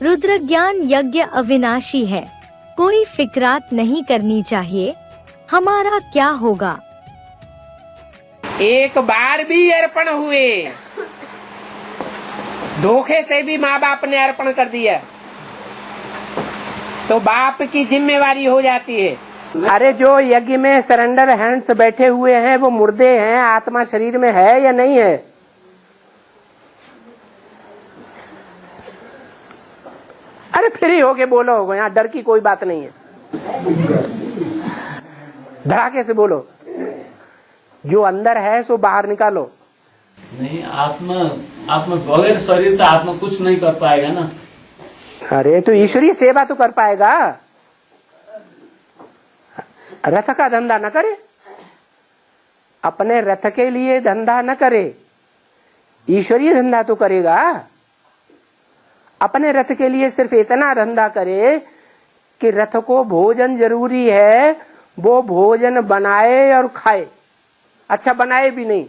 रुद्र ज्ञान यज्ञ अविनाशी है, कोई फिक्रात नहीं करनी चाहिए। हमारा क्या होगा? एक बार भी अर्पण हुए, धोखे से भी माँ बाप ने अर्पण कर दिया तो बाप की जिम्मेवारी हो जाती है। अरे जो यज्ञ में सरेंडर हैंड्स बैठे हुए हैं वो मुर्दे हैं, आत्मा शरीर में है या नहीं है? अरे फ्री होके बोलो, यहाँ डर की कोई बात नहीं है, धड़ाके से बोलो। जो अंदर है सो बाहर निकालो। नहीं, आत्मा बगैर शरीर तो आत्मा कुछ नहीं कर पाएगा ना। अरे तो ईश्वरीय सेवा तो कर पाएगा। रथ का धंधा न करे, अपने रथ के लिए धंधा न करे, ईश्वरीय धंधा तो करेगा। अपने रथ के लिए सिर्फ इतना धंधा करे कि रथ को भोजन जरूरी है, वो भोजन बनाए और खाए। अच्छा बनाए भी नहीं,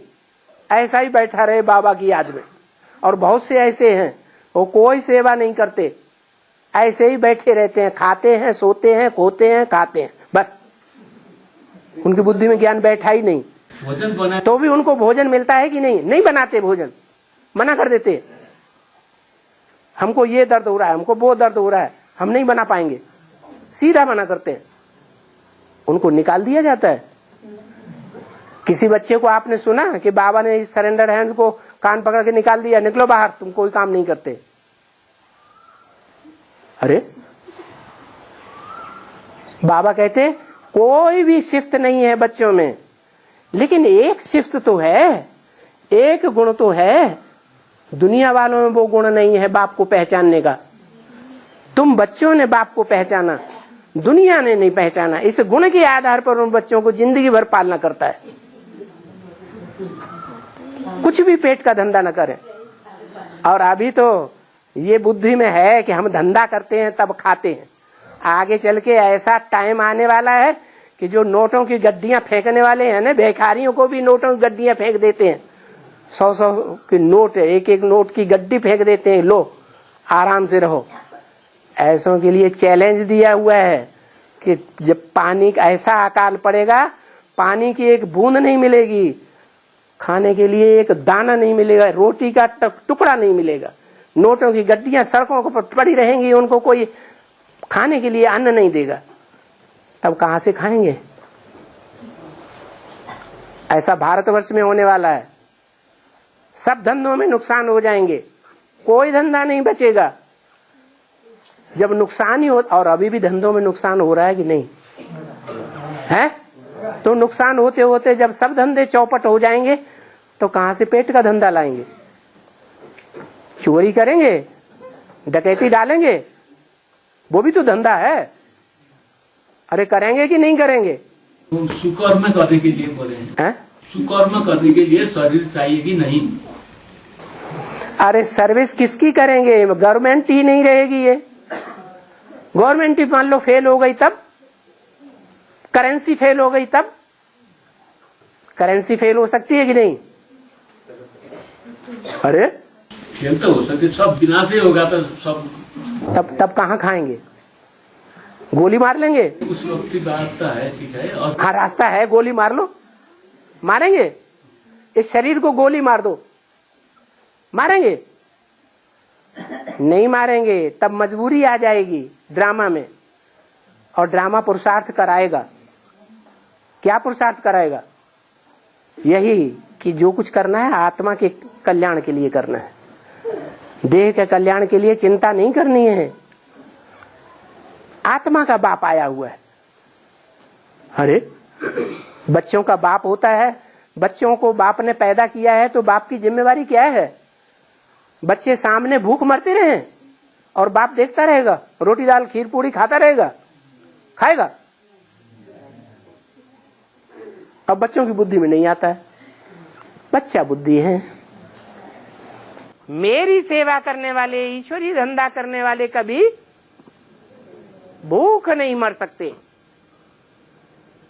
ऐसा ही बैठा रहे बाबा की याद में। और बहुत से ऐसे हैं वो कोई सेवा नहीं करते, ऐसे ही बैठे रहते हैं, खाते हैं, सोते हैं, खोते हैं, खाते हैं, बस। उनकी बुद्धि में ज्ञान बैठा ही नहीं। भोजन बना तो भी उनको भोजन मिलता है कि नहीं? नहीं बनाते भोजन, मना कर देते। हमको ये दर्द हो रहा है, हमको वो दर्द हो रहा है, हम नहीं बना पाएंगे, सीधा मना करते हैं। उनको निकाल दिया जाता है। किसी बच्चे को आपने सुना कि बाबा ने इस सरेंडर हैंड को कान पकड़ के निकाल दिया, निकलो बाहर, तुम कोई काम नहीं करते? अरे बाबा कहते कोई भी शिफ्ट नहीं है बच्चों में, लेकिन एक शिफ्ट तो है, एक गुण तो है। दुनिया वालों में वो गुण नहीं है बाप को पहचानने का। तुम बच्चों ने बाप को पहचाना, दुनिया ने नहीं पहचाना। इस गुण के आधार पर उन बच्चों को जिंदगी भर पालना करता है। कुछ भी पेट का धंधा न करें। और अभी तो ये बुद्धि में है कि हम धंधा करते हैं तब खाते हैं। आगे चल के ऐसा टाइम आने वाला है कि जो नोटों की गड्डियां फेंकने वाले हैं ना, भिखारियों को भी नोटों की गड्डियां फेंक देते हैं। 100-100 के नोट, एक नोट की गड्डी फेंक देते हैं, लो आराम से रहो। ऐसों के लिए चैलेंज दिया हुआ है कि जब पानी का ऐसा अकाल पड़ेगा, पानी की एक बूंद नहीं मिलेगी, खाने के लिए एक दाना नहीं मिलेगा, रोटी का टुकड़ा नहीं मिलेगा, नोटों की गड्डियां सड़कों पर पड़ी रहेंगी, उनको कोई खाने के लिए अन्न नहीं देगा। तब कहां से खाएंगे? ऐसा भारतवर्ष में होने वाला है। सब धंधों में नुकसान हो जाएंगे, कोई धंधा नहीं बचेगा। जब नुकसान ही हो, और अभी भी धंधों में नुकसान हो रहा है कि नहीं है? तो नुकसान होते होते जब सब धंधे चौपट हो जाएंगे तो कहां से पेट का धंधा लाएंगे? चोरी करेंगे, डकैती डालेंगे, वो भी तो धंधा है। अरे करेंगे कि नहीं करेंगे? सुकर्म करने के लिए बोले हैं। सुकर्म करने के लिए शरीर चाहिए कि नहीं? अरे सर्विस किसकी करेंगे? गवर्नमेंट ही नहीं रहेगी। ये गवर्नमेंट ही मान लो फेल हो गई तब, करेंसी फेल हो गई तब, करेंसी फेल हो सकती है कि नहीं? अरे फेल तो हो सकती, सब विनाश ही होगा तो सब। तब कहाँ खाएंगे? गोली मार लेंगे। उस वक्त की रास्ता है, ठीक है। और हाँ रास्ता है, गोली मार लो। मारेंगे? इस शरीर को गोली मार दो, मारेंगे? नहीं मारेंगे। तब मजबूरी आ जाएगी ड्रामा में, और ड्रामा पुरुषार्थ कराएगा। क्या पुरुषार्थ कराएगा? यही कि जो कुछ करना है आत्मा के कल्याण के लिए करना है, देह के कल्याण के लिए चिंता नहीं करनी है। आत्मा का बाप आया हुआ है। अरे बच्चों का बाप होता है, बच्चों को बाप ने पैदा किया है, तो बाप की जिम्मेवारी क्या है? बच्चे सामने भूख मरते रहे और बाप देखता रहेगा, रोटी दाल खीर पूरी खाता रहेगा? खाएगा? अब बच्चों की बुद्धि में नहीं आता है, बच्चा बुद्धि है। मेरी सेवा करने वाले, ईश्वरी धंधा करने वाले कभी भूख नहीं मर सकते।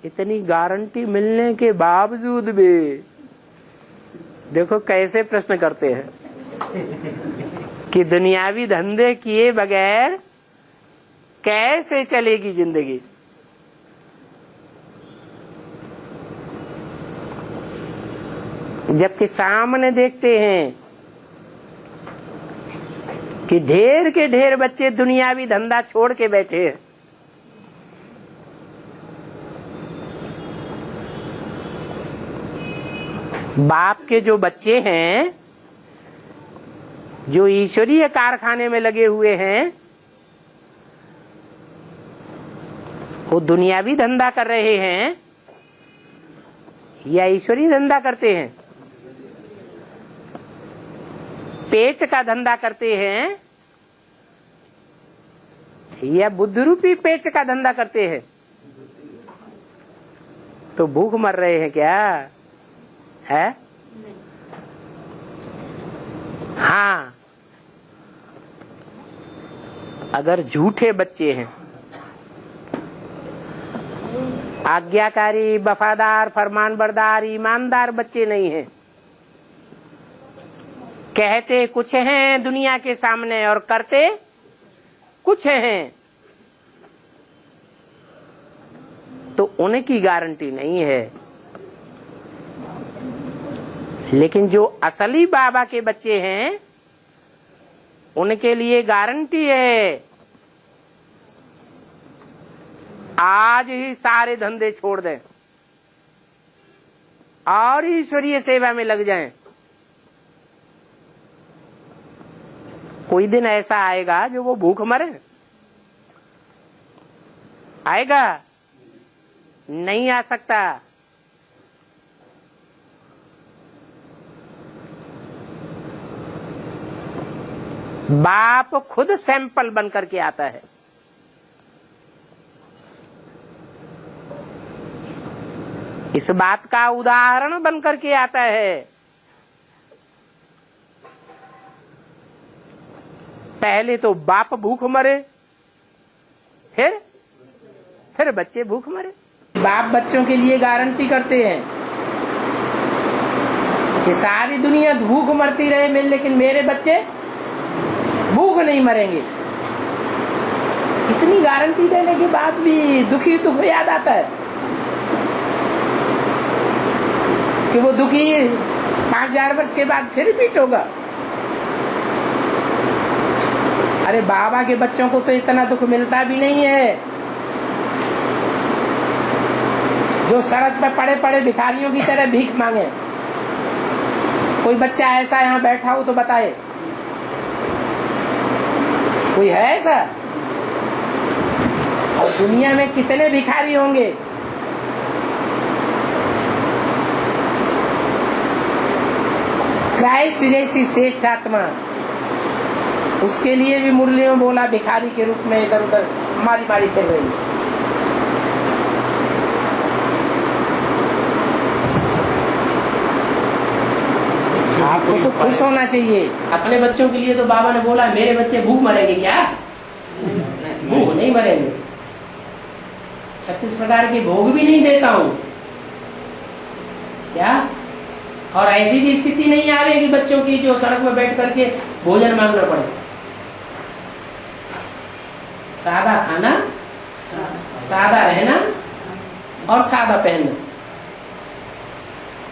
इतनी गारंटी मिलने के बावजूद भी देखो कैसे प्रश्न करते हैं। कि दुनियावी धंधे किए बगैर कैसे चलेगी जिंदगी। जबकि सामने देखते हैं कि ढेर के ढेर बच्चे दुनियावी धंधा छोड़ के बैठे हैं। बाप के जो बच्चे हैं, जो ईश्वरीय कारखाने में लगे हुए हैं, वो दुनियावी धंधा कर रहे हैं या ईश्वरीय धंधा करते हैं? पेट का धंधा करते हैं या बुद्ध रूपी पेट का धंधा करते हैं? तो भूख मर रहे हैं क्या है? हाँ, अगर झूठे बच्चे हैं, आज्ञाकारी, वफादार, फरमानबरदार, ईमानदार बच्चे नहीं हैं, कहते कुछ हैं दुनिया के सामने और करते कुछ हैं, तो उनकी गारंटी नहीं है। लेकिन जो असली बाबा के बच्चे हैं, उनके लिए गारंटी है। आज ही सारे धंधे छोड़ दें और ईश्वरीय सेवा में लग जाएं। कोई दिन ऐसा आएगा जो वो भूख मरे? आएगा? नहीं आ सकता। बाप खुद सैंपल बन करके आता है। इस बात का उदाहरण बन करके आता है। पहले तो बाप भूख मरे, फिर बच्चे भूख मरे। बाप बच्चों के लिए गारंटी करते हैं कि सारी दुनिया भूख मरती रहे, लेकिन मेरे बच्चे भूख नहीं मरेंगे। इतनी गारंटी देने के बाद भी दुखी दुख याद आता है कि वो दुखी 5000 वर्ष के बाद फिर रिपीट होगा। अरे बाबा के बच्चों को तो इतना दुख मिलता भी नहीं है। जो सड़क पर पड़े पड़े भिखारियों की तरह भीख मांगे। कोई बच्चा ऐसा यहाँ बैठा हो तो बताए, कोई है ऐसा? और दुनिया में कितने भिखारी होंगे? क्राइस्ट जैसी श्रेष्ठ आत्मा, उसके लिए भी मुरली में बोला भिखारी के रूप में इधर उधर मारी मारी फिर रही है। आपको तो खुश होना चाहिए। अपने बच्चों के लिए तो बाबा ने बोला मेरे बच्चे भूख मरेंगे क्या? भूख नहीं मरेंगे। 36 प्रकार के भोग भी नहीं देता हूँ क्या? और ऐसी भी स्थिति नहीं आवेगी बच्चों की जो सड़क में बैठ करके भोजन मांगना पड़े। सादा खाना, सादा रहना और सादा पहनना।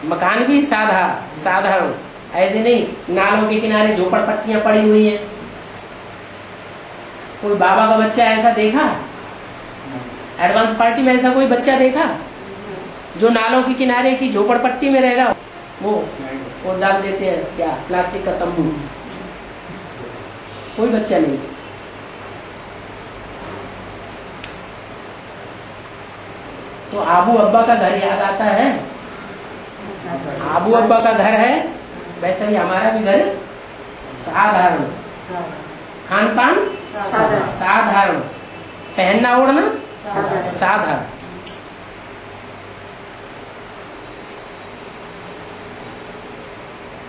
मकान भी सादा, साधारण, ऐसे नहीं नालों के किनारे झोपड़पट्टियां पड़ी हुई हैं। कोई बाबा का बच्चा ऐसा देखा? एडवांस पार्टी में ऐसा कोई बच्चा देखा जो नालों के किनारे की झोपड़पट्टी में रह रहा? वो डाल देते हैं क्या प्लास्टिक का तंबू? कोई बच्चा नहीं। तो आबू अब्बा का घर याद आता है। आबू अब्बा का घर है, वैसे ही हमारा भी घर साधारण, खान पान साधारण, पहनना ओढ़ना साधारण।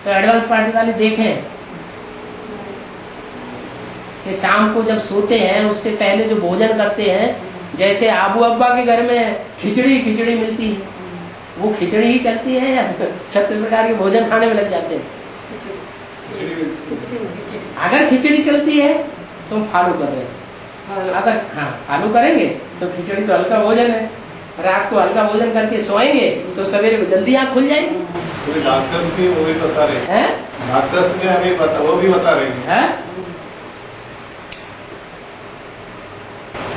तो एडवांस पार्टी वाले देखें कि शाम को जब सोते हैं उससे पहले जो भोजन करते हैं, जैसे आबू अब्बा के घर में खिचड़ी मिलती है, वो खिचड़ी ही चलती है या 36 प्रकार के भोजन खाने में लग जाते हैं? अगर खिचड़ी चलती है तो फॉलो कर रहे हैं, अगर फॉलो करेंगे तो खिचड़ी तो हल्का भोजन है, रात को हल्का भोजन करके सोएंगे तो सवेरे को जल्दी आँख खुल जाएगी। कोई डॉक्टर्स भी वो भी बता रहे हैं, डॉक्टर्स भी हमें वो भी बता रहे हैं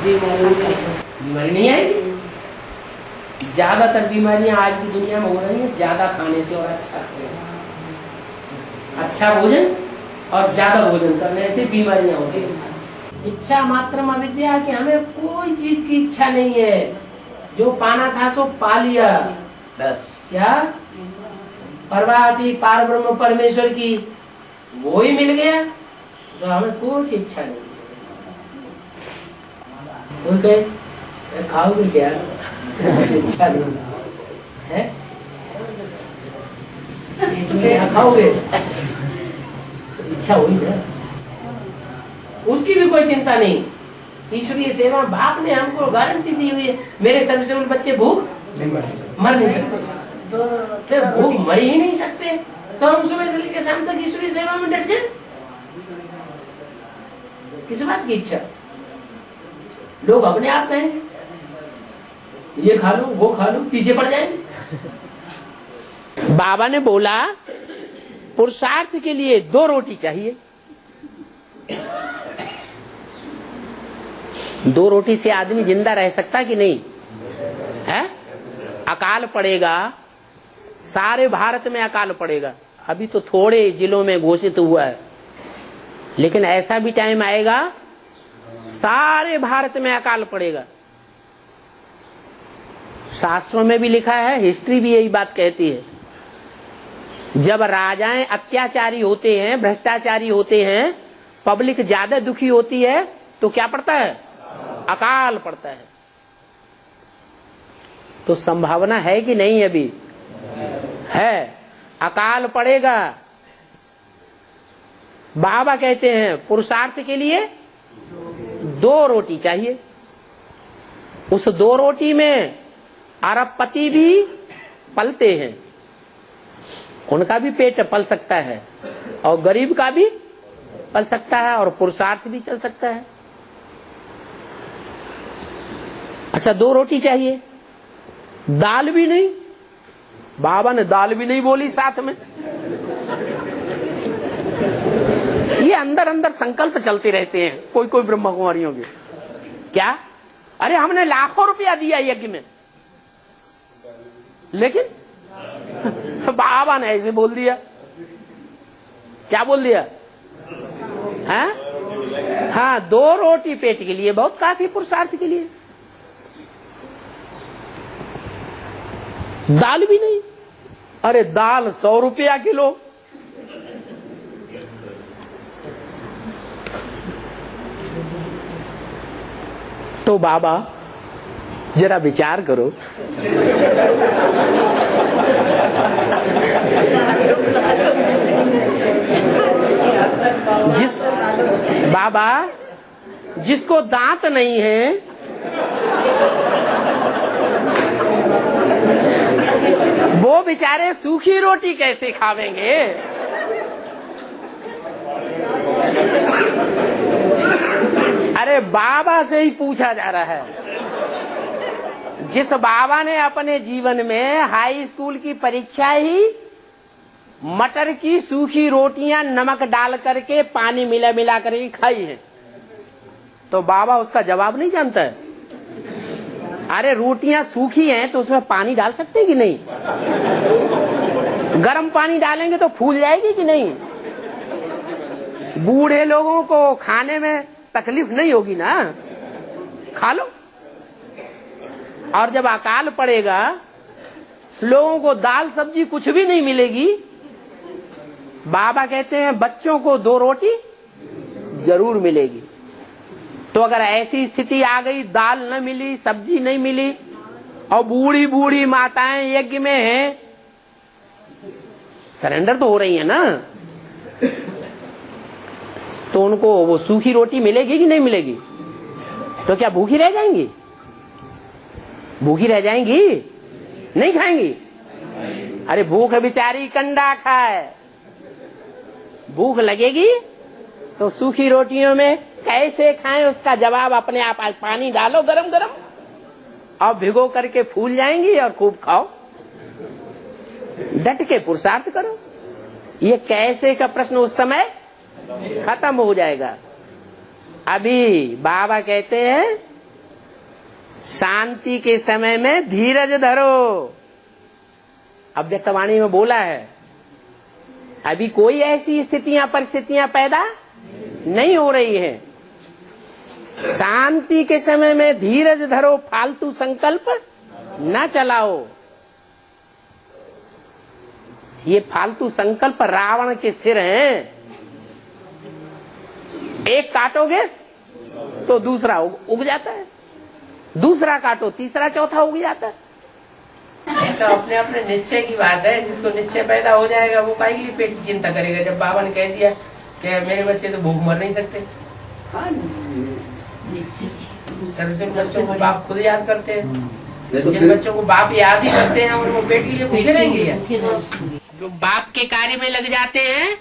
बीमारी नहीं आएगी। ज्यादातर बीमारियां आज की दुनिया में हो रही है ज्यादा खाने से और अच्छा खाने से। अच्छा भोजन और ज्यादा भोजन करने से बीमारियां होती है। इच्छा मात्रम अविद्या, कि हमें कोई चीज की इच्छा नहीं है, जो पाना था सो पा लिया बस। क्या परवाह थी पार ब्रह्म परमेश्वर की, वो ही मिल गया तो हमें कुछ इच्छा नहीं। वो कहे खाओगे क्या, इच्छा नहीं है, खाओगे इच्छा हुई ना, उसकी भी कोई चिंता नहीं। ईश्वरीय सेवा बाप ने हमको गारंटी दी हुई है, मेरे सर्विसेबल बच्चे भूख मर नहीं सकते, तो भूख मर ही नहीं सकते, तो हम सुबह से लेकर शाम तक ईश्वरीय सेवा में डट जाए। किस बात की इच्छा? लोग अपने आप कहेंगे ये खा लो वो खा लो, पीछे पड़ जाएंगे। बाबा ने बोला पुरुषार्थ के लिए 2 रोटी चाहिए। 2 रोटी से आदमी जिंदा रह सकता कि नहीं है? अकाल पड़ेगा, सारे भारत में अकाल पड़ेगा। अभी तो थोड़े जिलों में घोषित हुआ है, लेकिन ऐसा भी टाइम आएगा सारे भारत में अकाल पड़ेगा। शास्त्रों में भी लिखा है, हिस्ट्री भी यही बात कहती है। जब राजाएं अत्याचारी होते हैं, भ्रष्टाचारी होते हैं, पब्लिक ज्यादा दुखी होती है, तो क्या पड़ता है? अकाल पड़ता है। तो संभावना है कि नहीं? अभी है, अकाल पड़ेगा। बाबा कहते हैं पुरुषार्थ के लिए 2 रोटी चाहिए। उस 2 रोटी में अरबपति भी पलते हैं, उनका भी पेट पल सकता है, और गरीब का भी पल सकता है, और पुरुषार्थ भी चल सकता है। अच्छा, 2 रोटी चाहिए, दाल भी नहीं। बाबा ने दाल भी नहीं बोली साथ में। ये अंदर अंदर संकल्प चलते रहते हैं कोई कोई ब्रह्म कुमारियों के। क्या? अरे हमने लाखों रुपया दिया यज्ञ में, लेकिन बाबा ने ऐसे बोल दिया। क्या बोल दिया? हाँ, 2 रोटी पेट के लिए बहुत काफी, पुरुषार्थ के लिए। दाल भी नहीं। अरे दाल 100 रुपया किलो। तो बाबा जरा विचार करो, बाबा जिसको दांत नहीं है, वो बेचारे सूखी रोटी कैसे खावेंगे? अरे बाबा से ही पूछा जा रहा है। जिस बाबा ने अपने जीवन में हाई स्कूल की परीक्षा ही मटर की सूखी रोटियां नमक डाल करके पानी मिला मिला करके खाई है, तो बाबा उसका जवाब नहीं जानता है। अरे रोटियां सूखी हैं तो उसमें पानी डाल सकते हैं कि नहीं? गर्म पानी डालेंगे तो फूल जाएगी कि नहीं? बूढ़े लोगों को खाने में तकलीफ नहीं होगी ना, खा लो। और जब अकाल पड़ेगा, लोगों को दाल सब्जी कुछ भी नहीं मिलेगी, बाबा कहते हैं बच्चों को 2 रोटी जरूर मिलेगी। तो अगर ऐसी स्थिति आ गई, दाल न मिली, सब्जी नहीं मिली, और बूढ़ी बूढ़ी माताएं यज्ञ में हैं, सरेंडर तो हो रही है ना, तो उनको वो सूखी रोटी मिलेगी कि नहीं मिलेगी? तो क्या भूखी रह जाएंगी? भूखी रह जाएंगी? नहीं खाएंगी? अरे भूख बेचारी कंडा खाए, भूख लगेगी तो सूखी रोटियों में कैसे खाएं उसका जवाब अपने आप। आज पानी डालो गरम गरम और भिगो करके फूल जाएंगी और खूब खाओ, डट के पुरुषार्थ करो। ये कैसे का प्रश्न उस समय खत्म हो जाएगा। अभी बाबा कहते हैं शांति के समय में धीरज धरो। अव्यक्तवाणी में बोला है अभी कोई ऐसी स्थितियां परिस्थितियां पैदा नहीं हो रही है। शांति के समय में धीरज धरो, फालतू संकल्प न चलाओ। ये फालतू संकल्प रावण के सिर हैं। एक काटोगे तो दूसरा उग जाता है, दूसरा काटो तीसरा चौथा उग जाता है। ये तो अपने अपने निश्चय की बात है। जिसको निश्चय पैदा हो जाएगा वो काहे के लिए पेट की चिंता करेगा। जब बाबा ने कह दिया कि मेरे बच्चे तो भूख मर नहीं सकते, सर्वस्व बच्चों को बाप खुद याद करते हैं। जिन बच्चों को बाप याद ही करते हैं और वो पेट के लिए भूखे रहेंगे। जो बाप के कार्य में लग जाते हैं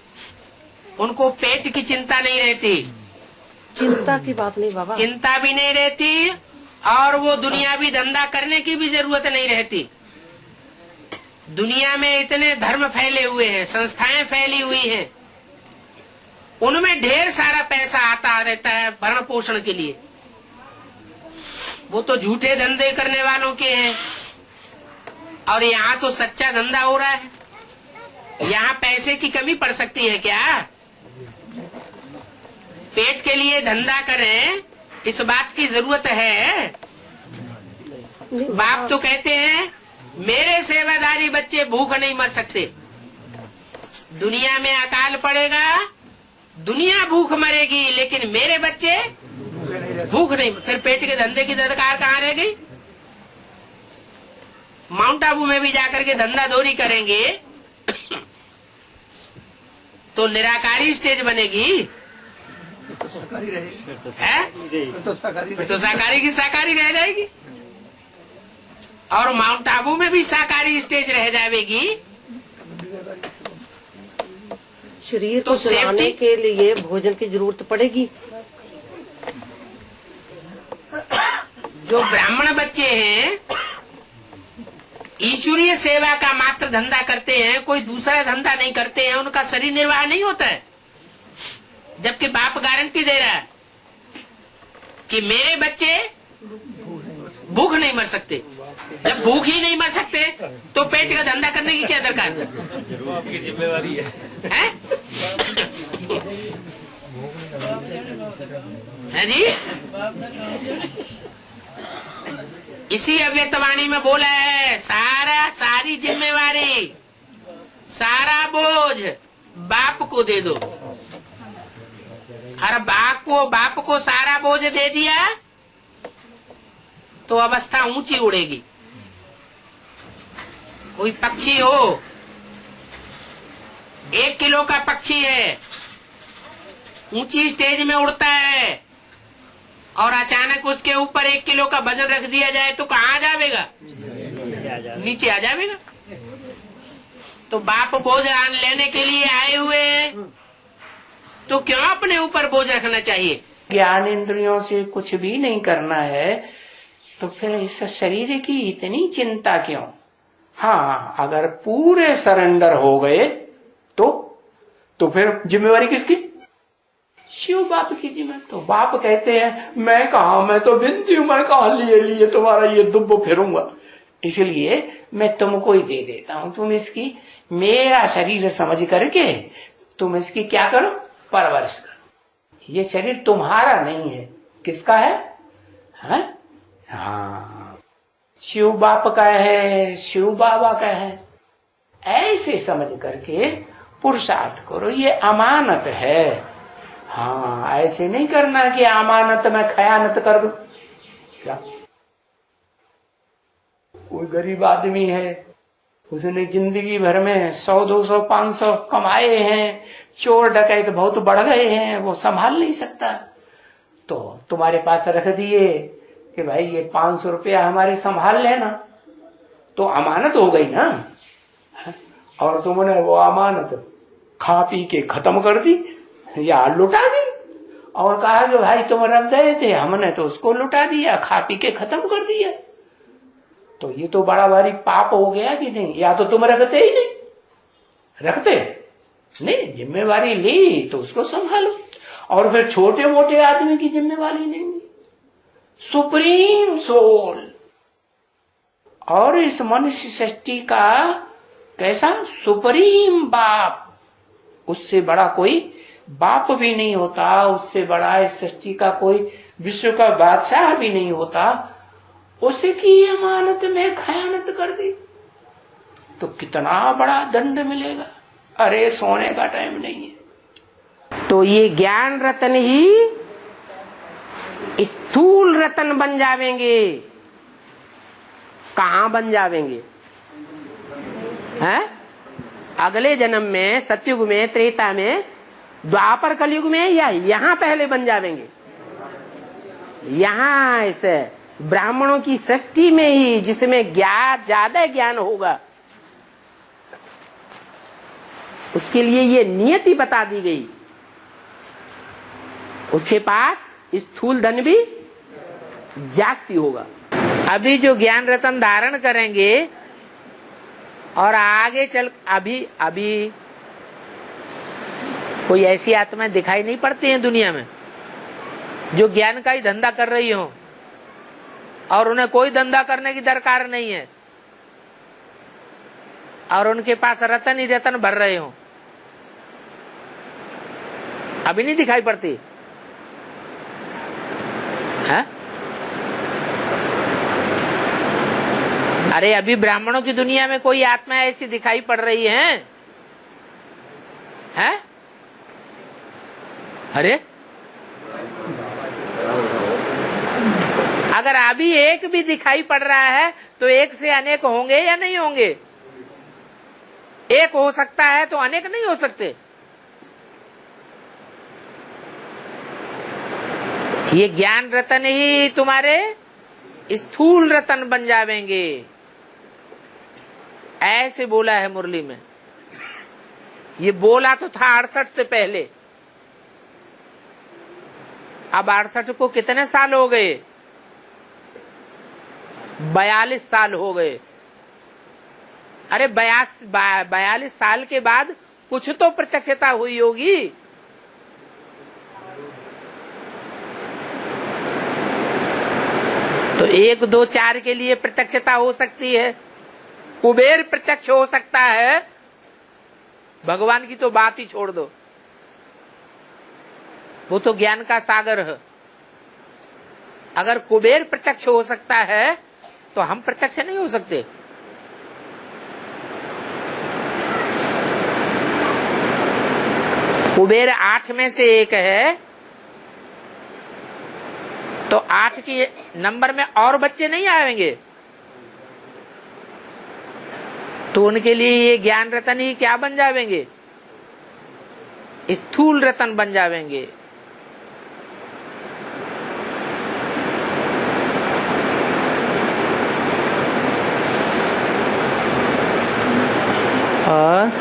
उनको पेट की चिंता नहीं रहती। चिंता की बात नहीं बाबा, चिंता भी नहीं रहती और वो दुनियावी धंधा करने की भी जरूरत नहीं रहती। दुनिया में इतने धर्म फैले हुए हैं, संस्थाएं फैली हुई हैं, उनमें ढेर सारा पैसा आता रहता है भरण पोषण के लिए। वो तो झूठे धंधे करने वालों के हैं और यहाँ तो सच्चा धंधा हो रहा है। यहाँ पैसे की कमी पड़ सकती है क्या? पेट के लिए धंधा करें इस बात की जरूरत है? बाप तो कहते हैं मेरे सेवादारी बच्चे भूख नहीं मर सकते। दुनिया में अकाल पड़ेगा, दुनिया भूख मरेगी, लेकिन मेरे बच्चे भूख नहीं। फिर पेट के धंधे की दरकार कहाँ रह गई? माउंट आबू में भी जाकर के धंधा दौरी करेंगे तो निराकारी स्टेज बनेगी है? तो साकारी की साकारी रह जाएगी और माउंट आबू में भी साकारी स्टेज रह जाएगी। शरीर तो को चलाने के लिए भोजन की जरूरत पड़ेगी। जो ब्राह्मण बच्चे हैं ईश्वरीय सेवा का मात्र धंधा करते हैं, कोई दूसरा धंधा नहीं करते हैं, उनका शरीर निर्वाह नहीं होता है। जबकि बाप गारंटी दे रहा है कि मेरे बच्चे भूख नहीं मर सकते। जब भूख ही नहीं मर सकते तो पेट का धंधा करने की क्या दरकार है? जिम्मेवारी है जी। इसी अव्यक्तवाणी में बोला है सारी जिम्मेवारी, सारा बोझ बाप को दे दो। हर बाप को सारा बोझ दे दिया तो अवस्था ऊंची उड़ेगी। कोई पक्षी हो, 1 किलो का पक्षी है, ऊंची स्टेज में उड़ता है और अचानक उसके ऊपर 1 किलो का वजन रख दिया जाए तो कहाँ जाएगा? नीचे आ जाएगा। तो बाप बोझ लेने के लिए आए हुए हैं तो क्यों अपने ऊपर बोझ रखना चाहिए? ज्ञान इंद्रियों से कुछ भी नहीं करना है तो फिर इस शरीर की इतनी चिंता क्यों? हाँ, अगर पूरे सरेंडर हो गए तो फिर जिम्मेवारी किसकी? शिव बाप की जिम्मेदारी। तो बाप कहते हैं मैं तो बिंदी हूं, मैं कहा लिए तुम्हारा ये दुब फिरूंगा, इसलिए मैं तुमको ही दे देता हूं। तुम इसकी मेरा शरीर समझ करके तुम इसकी क्या करो? परवरिश करो। ये शरीर तुम्हारा नहीं है, किसका है? हाँ, शिव बाप का है, शिव बाबा का है। ऐसे समझ करके पुरुषार्थ करो, ये अमानत है। हाँ, ऐसे नहीं करना कि अमानत में खयानत कर दो। क्या कोई गरीब आदमी है, उसने जिंदगी भर में 100, 200, 500 कमाए हैं, चोर डकैत बहुत बढ़ गए हैं, वो संभाल नहीं सकता, तो तुम्हारे पास रख दिए कि भाई ये 500 रुपया हमारे संभाल लेना, तो अमानत हो गई ना। और तुमने वो अमानत खा पी के खत्म कर दी या लुटा दी। और कहा कि भाई तुम रख गए थे, हमने तो उसको लुटा दिया, खा पी के खत्म कर दिया, तो ये तो बड़ा भारी पाप हो गया कि नहीं? या तो तुम रखते ही नहीं, रखते नहीं, जिम्मेवारी ली तो उसको संभालो। और फिर छोटे मोटे आदमी की जिम्मेवारी नहीं, सुप्रीम सोल और इस मनुष्य सृष्टि का कैसा सुप्रीम बाप, उससे बड़ा कोई बाप भी नहीं होता, उससे बड़ा इस सृष्टि का कोई विश्व का बादशाह भी नहीं होता, उसकी अमानत में खयानत कर दी तो कितना बड़ा दंड मिलेगा। अरे सोने का टाइम नहीं है। तो ये ज्ञान रतन ही स्थूल रतन बन जावेंगे। कहां बन जावेंगे? हैं? अगले जन्म में, सतयुग में, त्रेता में, द्वापर कलयुग में, या यहां पहले बन जावेंगे? यहां इस ब्राह्मणों की सृष्टि में ही, जिसमें ज्यादा ज्ञान होगा, उसके लिए ये नियति बता दी गई। उसके पास स्थूल धन भी जास्ती होगा। अभी जो ज्ञान रतन धारण करेंगे और आगे चल, अभी कोई ऐसी आत्माएं दिखाई नहीं पड़ती हैं दुनिया में जो ज्ञान का ही धंधा कर रही हो, और उन्हें कोई धंधा करने की दरकार नहीं है, और उनके पास रतन ही रतन भर रहे हो। अभी नहीं दिखाई पड़ती है? अरे अभी ब्राह्मणों की दुनिया में कोई आत्मा ऐसी दिखाई पड़ रही है? अरे अगर अभी एक भी दिखाई पड़ रहा है तो एक से अनेक होंगे या नहीं होंगे? एक हो सकता है तो अनेक नहीं हो सकते। ये ज्ञान रतन ही तुम्हारे स्थूल रतन बन जावेंगे, ऐसे बोला है मुरली में। ये बोला तो था 68 से पहले। अब 68 को कितने साल हो गए? 42 साल हो गए। अरे 42 साल के बाद कुछ तो प्रत्यक्षता हुई होगी। तो 1, 2, 4 के लिए प्रत्यक्षता हो सकती है, कुबेर प्रत्यक्ष हो सकता है, भगवान की तो बात ही छोड़ दो, वो तो ज्ञान का सागर है। अगर कुबेर प्रत्यक्ष हो सकता है तो हम प्रत्यक्ष नहीं हो सकते। कुबेर 8 में से एक है, तो 8 के नंबर में और बच्चे नहीं आएंगे, तो उनके लिए ये ज्ञान रतन ही क्या बन जावेंगे? स्थूल रतन बन जावेंगे। और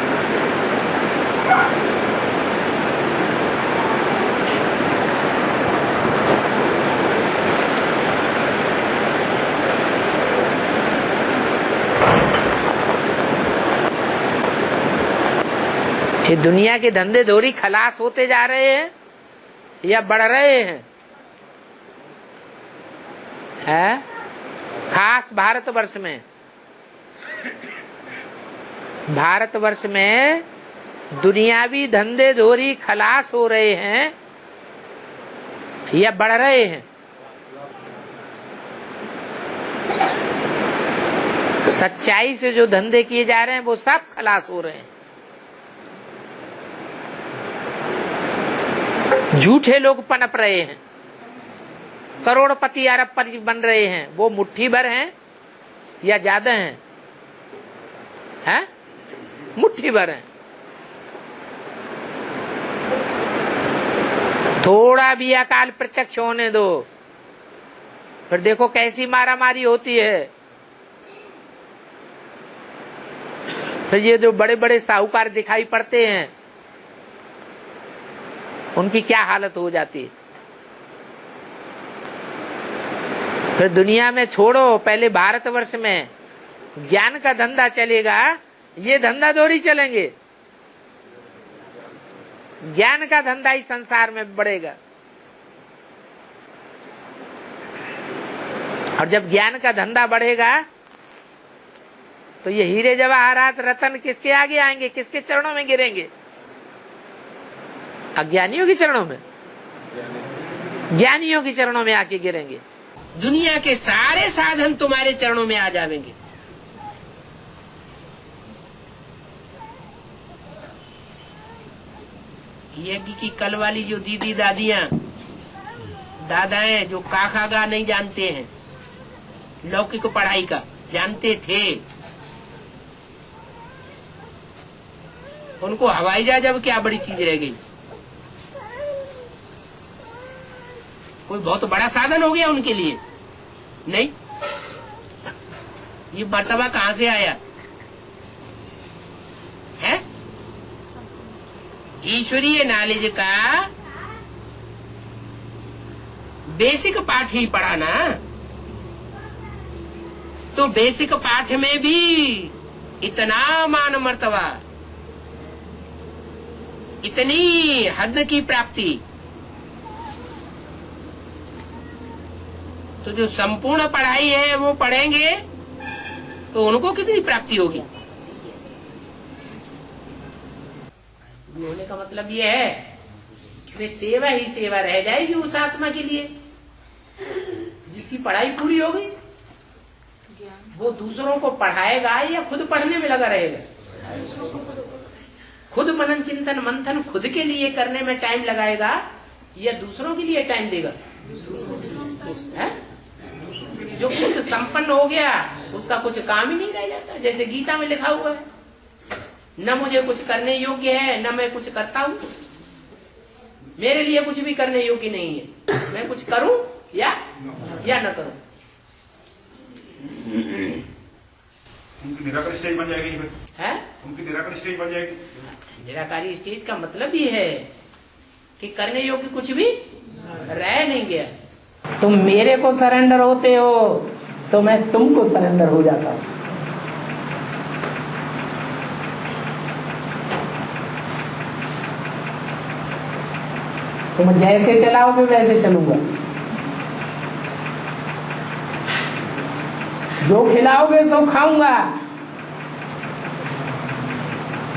ये दुनिया के धंधे धोरी खलास होते जा रहे हैं या बढ़ रहे हैं? खास भारतवर्ष में, भारतवर्ष में दुनियावी धंधे धोरी खलास हो रहे हैं या बढ़ रहे हैं? सच्चाई से जो धंधे किए जा रहे हैं वो सब खलास हो रहे हैं। झूठे लोग पनप रहे हैं, करोड़पति अरबपति बन रहे हैं, वो मुट्ठी भर हैं या ज्यादा हैं? मुट्ठी भर हैं। थोड़ा भी अकाल प्रत्यक्ष होने दो, फिर देखो कैसी मारामारी होती है। फिर ये जो बड़े बड़े साहूकार दिखाई पड़ते हैं, उनकी क्या हालत हो जाती है। फिर दुनिया में छोड़ो, पहले भारतवर्ष में ज्ञान का धंधा चलेगा, ये धंधा दौरी चलेंगे। ज्ञान का धंधा ही संसार में बढ़ेगा। और जब ज्ञान का धंधा बढ़ेगा तो ये हीरे जवाहरात रतन किसके आगे आएंगे, किसके चरणों में गिरेंगे? अज्ञानियों के चरणों में, ज्ञानियों के चरणों में आके गिरेंगे। दुनिया के सारे साधन तुम्हारे चरणों में आ जाएंगे। यज्ञ की कल वाली जो दीदी दादियां दादाएं जो काखागा नहीं जानते हैं, लौकिक पढ़ाई का जानते थे, उनको हवाई जहाज अब क्या बड़ी चीज रह गई? कोई बहुत बड़ा साधन हो गया उनके लिए? नहीं। ये मर्तबा कहाँ से आया है? ईश्वरीय नॉलेज का बेसिक पाठ ही पढ़ा ना, तो बेसिक पाठ में भी इतना मान मर्तबा, इतनी हद की प्राप्ति, तो जो संपूर्ण पढ़ाई है वो पढ़ेंगे तो उनको कितनी प्राप्ति होगी? होने का मतलब ये है कि वे सेवा ही सेवा रह जाएगी उस आत्मा के लिए जिसकी पढ़ाई पूरी हो गई। वो दूसरों को पढ़ाएगा या खुद पढ़ने में लगा रहेगा? खुद मनन चिंतन मंथन खुद के लिए करने में टाइम लगाएगा या दूसरों के लिए टाइम देगा? है? जो खुद संपन्न हो गया उसका कुछ काम ही नहीं रह जाता। जैसे गीता में लिखा हुआ है, न मुझे कुछ करने योग्य है न मैं कुछ करता हूँ, मेरे लिए कुछ भी करने योग्य नहीं है, मैं कुछ करूं या न करूं। उनकी निराकारी स्टेज बन जाएगी है? उनकी निराकारी स्टेज बन जाएगी। निराकारी स्टेज का मतलब ये है कि करने योग्य कुछ भी रह नहीं गया। तुम मेरे को सरेंडर होते हो तो मैं तुमको सरेंडर हो जाता हूं। तुम जैसे चलाओगे वैसे चलूंगा, जो खिलाओगे सो खाऊंगा,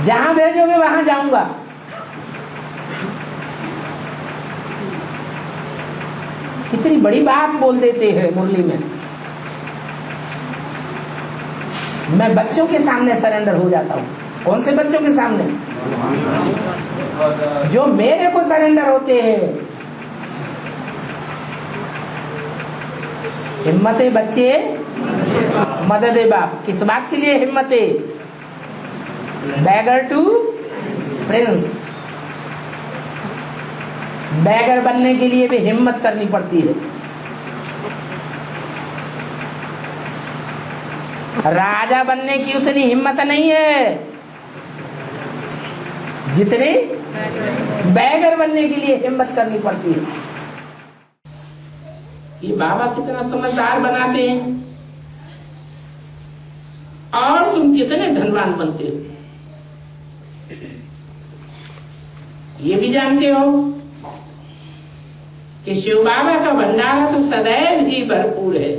जहां भेजोगे वहां जाऊंगा। कितनी बड़ी बात बोल देते हैं मुरली में। मैं बच्चों के सामने सरेंडर हो जाता हूं। कौन से बच्चों के सामने? जो मेरे को सरेंडर होते हैं। हिम्मते बच्चे मदद बाप। किस बात के लिए हिम्मते? Beggar to prince. बैगर बनने के लिए भी हिम्मत करनी पड़ती है। राजा बनने की उतनी हिम्मत नहीं है जितनी बैगर बनने के लिए हिम्मत करनी पड़ती है। ये बाबा कितना समझदार बनाते हैं और तुम कितने धनवान बनते हो ये भी जानते हो कि शिव बाबा का भंडारा तो सदैव ही भरपूर है।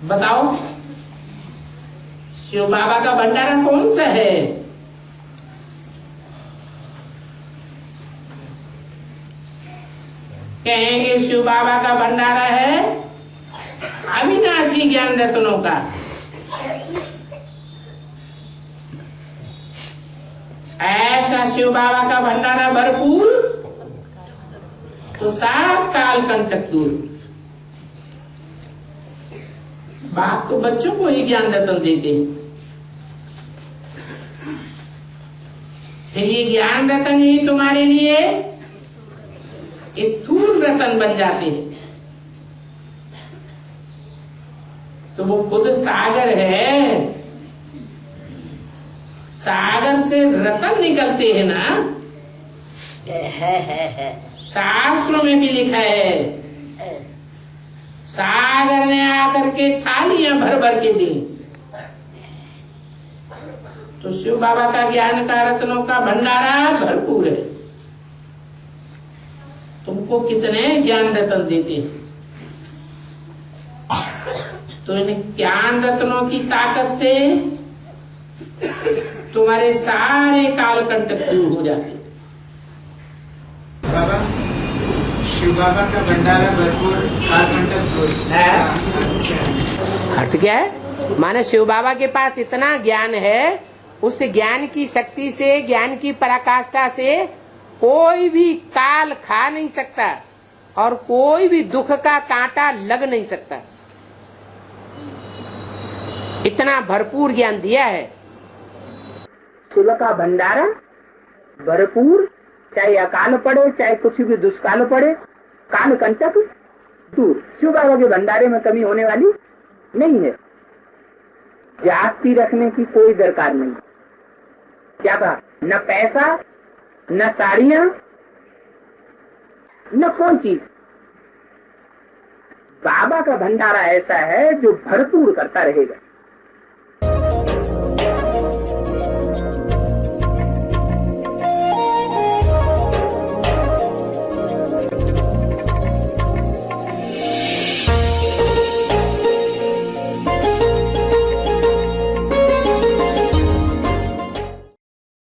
बताओ शिव बाबा का भंडारा कौन सा है? कहेंगे शिव बाबा का भंडारा है अविनाशी ज्ञान रत्नों का। ऐसा शिव बाबा का भंडारा भरपूर तो सात काल कंटक दूर। बाप तो बच्चों को ही ज्ञान रतन देते हैं, ये ज्ञान रतन ही तुम्हारे लिए स्थूल रतन बन जाते हैं। तो वो खुद सागर है, सागर से रतन निकलते हैं ना। शास्त्रों में भी लिखा है सागर ने आकर के थालियां भर भर के दी। तो शिव बाबा का ज्ञान का रत्नों का भंडारा भरपूर है। तुमको कितने ज्ञान रत्न देते, तो इन ज्ञान रत्नों की ताकत से तुम्हारे सारे काल कंटक दूर हो जाते। बाबा, शिव बाबा का भंडारा भरपूर, काल कंटक दूर। अर्थ क्या है? माने शिव बाबा के पास इतना ज्ञान है, उस ज्ञान की शक्ति से, ज्ञान की पराकाष्ठा से कोई भी काल खा नहीं सकता और कोई भी दुख का कांटा लग नहीं सकता। इतना भरपूर ज्ञान दिया है। शिव का भंडारा भरपूर, चाहे अकाल पड़े चाहे कुछ भी दुष्काल पड़े, काल कंटक दूर। शिव बाबा के भंडारे में कमी होने वाली नहीं है। जास्ती रखने की कोई दरकार नहीं। क्या कहा? न पैसा, न साड़ियां, न कोई चीज। बाबा का भंडारा ऐसा है जो भरपूर करता रहेगा।